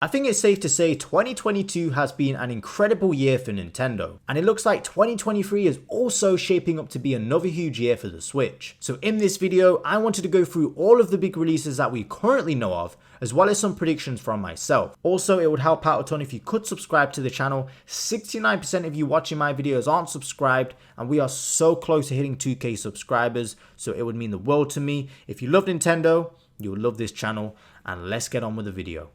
I think it's safe to say 2022 has been an incredible year for Nintendo, and it looks like 2023 is also shaping up to be another huge year for the Switch. So in this video, I wanted to go through all of the big releases that we currently know of, as well as some predictions from myself. Also, it would help out a ton if you could subscribe to the channel. 69% of you watching my videos aren't subscribed, and we are so close to hitting 2K subscribers, so it would mean the world to me. If you love Nintendo, you'll love this channel, and let's get on with the video.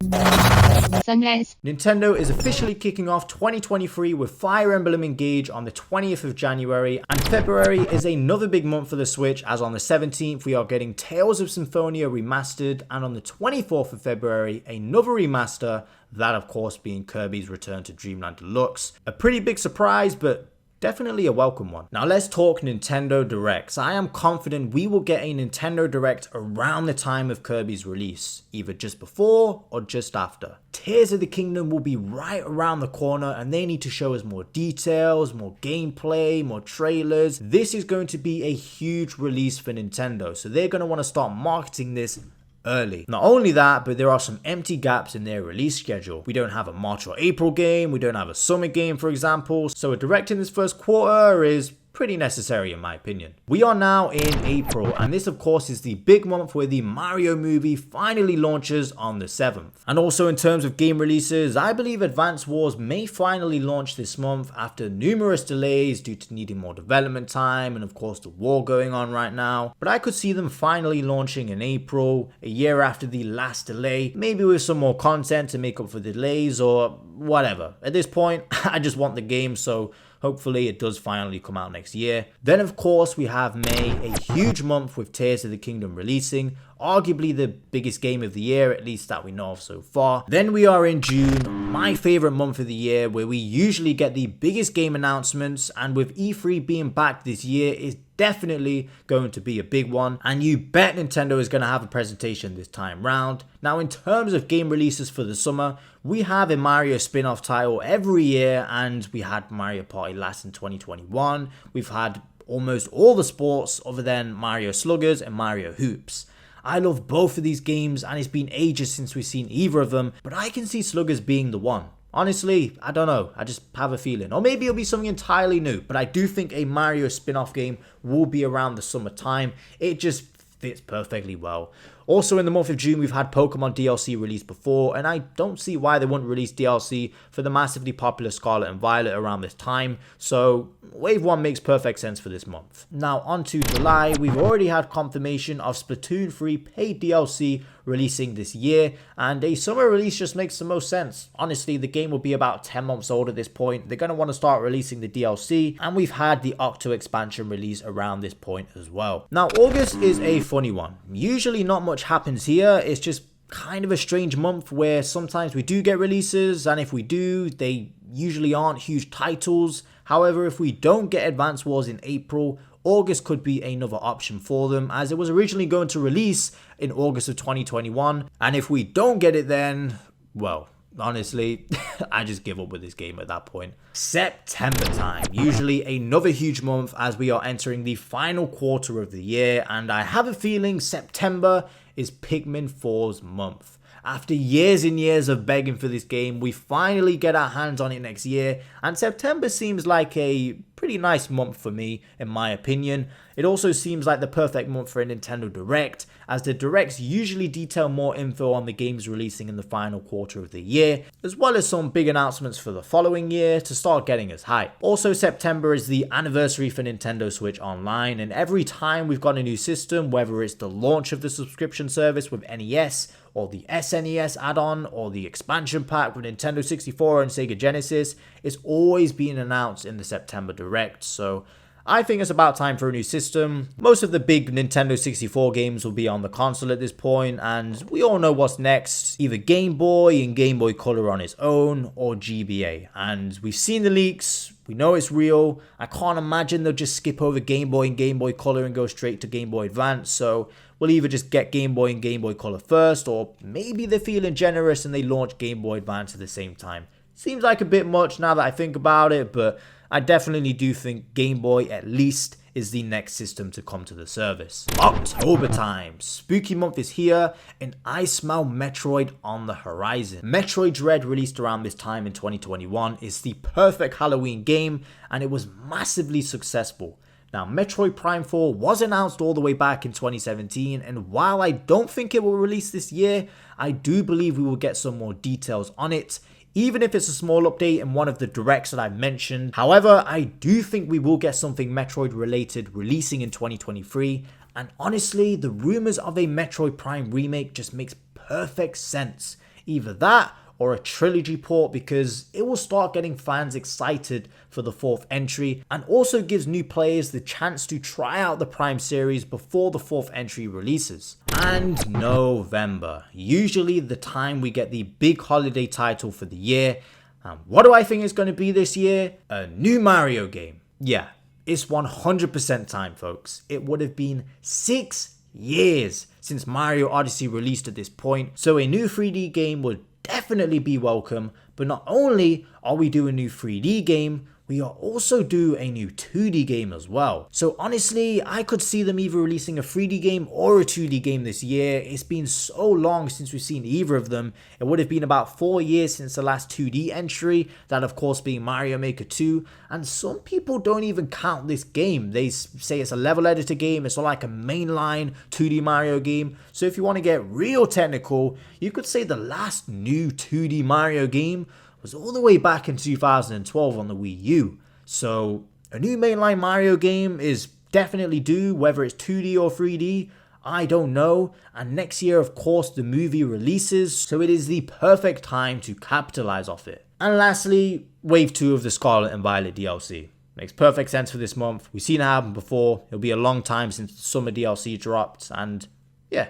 Sunrise. Nintendo is officially kicking off 2023 with Fire Emblem Engage on the 20th of January, and February is another big month for the Switch, as on the 17th we are getting Tales of Symphonia Remastered, and on the 24th of February another remaster, that of course being Kirby's Return to Dreamland Deluxe. A pretty big surprise, but definitely a welcome one. Now let's talk Nintendo Directs. I am confident we will get a Nintendo Direct around the time of Kirby's release, either just before or just after. Tears of the Kingdom will be right around the corner, and they need to show us more details, more gameplay, more trailers. This is going to be a huge release for Nintendo, so they're going to want to start marketing this early. Not only that, but there are some empty gaps in their release schedule. We don't have a March or April game, we don't have a summer game for example, so a direct in this first quarter is pretty necessary in my opinion. We are now in April, and this of course is the big month where the Mario movie finally launches on the 7th. And also in terms of game releases, I believe Advance Wars may finally launch this month after numerous delays due to needing more development time and of course the war going on right now. But I could see them finally launching in April, a year after the last delay, maybe with some more content to make up for the delays or whatever. At this point, I just want the game, so hopefully it does finally come out next year. Then of course we have May, a huge month with Tears of the Kingdom releasing, arguably the biggest game of the year, at least that we know of so far. Then we are in June, my favorite month of the year, where we usually get the biggest game announcements, and with E3 being back this year is definitely going to be a big one, and you bet Nintendo is going to have a presentation this time round. Now in terms of game releases for the summer, we have a Mario spin-off title every year, and we had Mario Party last in 2021. We've had almost all the sports other than Mario Sluggers and Mario Hoops. I love both of these games, and it's been ages since we've seen either of them, but I can see Sluggers being the one. Honestly, I don't know, I just have a feeling. Or maybe it'll be something entirely new, but I do think a Mario spin-off game will be around the summertime. It just fits perfectly well. Also in the month of June, we've had Pokemon DLC released before, and I don't see why they wouldn't release DLC for the massively popular Scarlet and Violet around this time, so Wave 1 makes perfect sense for this month. Now on to July, we've already had confirmation of Splatoon 3 paid DLC releasing this year, and a summer release just makes the most sense. Honestly, the game will be about 10 months old at this point. They're going to want to start releasing the DLC, and we've had the Octo expansion release around this point as well. Now August is a funny one. Usually not much happens here. It's just kind of a strange month where sometimes we do get releases, and if we do, they usually aren't huge titles. However, if we don't get Advance Wars in April, August could be another option for them, as it was originally going to release in August of 2021, and if we don't get it then, well, honestly, I just give up with this game at that point. September time, usually another huge month as we are entering the final quarter of the year, and I have a feeling September is Pikmin 4's month. After years and years of begging for this game, we finally get our hands on it next year, and September seems like a pretty nice month for me, in my opinion. It also seems like the perfect month for a Nintendo Direct, as the Directs usually detail more info on the games releasing in the final quarter of the year, as well as some big announcements for the following year to start getting us hyped. Also, September is the anniversary for Nintendo Switch Online, and every time we've got a new system, whether it's the launch of the subscription service with NES, or the SNES add-on, or the expansion pack with Nintendo 64 and Sega Genesis, it's always being announced in the September Direct, so I think it's about time for a new system. Most of the big Nintendo 64 games will be on the console at this point, and we all know what's next, either Game Boy and Game Boy Color on its own, or GBA, and we've seen the leaks, we know it's real. I can't imagine they'll just skip over Game Boy and Game Boy Color and go straight to Game Boy Advance, so we'll either just get Game Boy and Game Boy Color first, or maybe they're feeling generous and they launch Game Boy Advance at the same time. Seems like a bit much now that I think about it, but I definitely do think Game Boy at least is the next system to come to the service. October time. Spooky month is here and I smell Metroid on the horizon. Metroid Dread, released around this time in 2021, is the perfect Halloween game and it was massively successful. Now, Metroid Prime 4 was announced all the way back in 2017, and while I don't think it will release this year, I do believe we will get some more details on it, even if it's a small update in one of the directs that I've mentioned. However, I do think we will get something Metroid related releasing in 2023, and honestly, the rumors of a Metroid Prime remake just makes perfect sense. Either that or a trilogy port, because it will start getting fans excited for the 4th entry and also gives new players the chance to try out the Prime series before the 4th entry releases. And November, usually the time we get the big holiday title for the year. And what do I think is going to be this year? A new Mario game. Yeah, it's 100% time, folks. It would have been 6 years since Mario Odyssey released at this point, so a new 3D game would definitely be welcome. But not only are we doing a new 3D game, we are also due a new 2D game as well. So honestly, I could see them either releasing a 3D game or a 2D game this year. It's been so long since we've seen either of them. It would have been about 4 years since the last 2D entry, that of course being Mario Maker 2, and some people don't even count this game. They say it's a level editor game, it's not like a mainline 2D Mario game. So if you want to get real technical, you could say the last new 2D Mario game was all the way back in 2012 on the Wii U. So a new mainline Mario game is definitely due, whether it's 2D or 3D, I don't know. And next year, of course, the movie releases, so it is the perfect time to capitalize off it. And lastly, Wave 2 of the Scarlet and Violet DLC. Makes perfect sense for this month. We've seen it happen before. It'll be a long time since the summer DLC dropped, and yeah,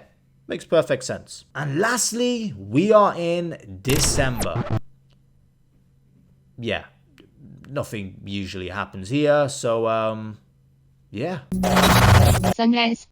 makes perfect sense. And lastly, we are in December. Yeah, nothing usually happens here, so yeah. Sunrise.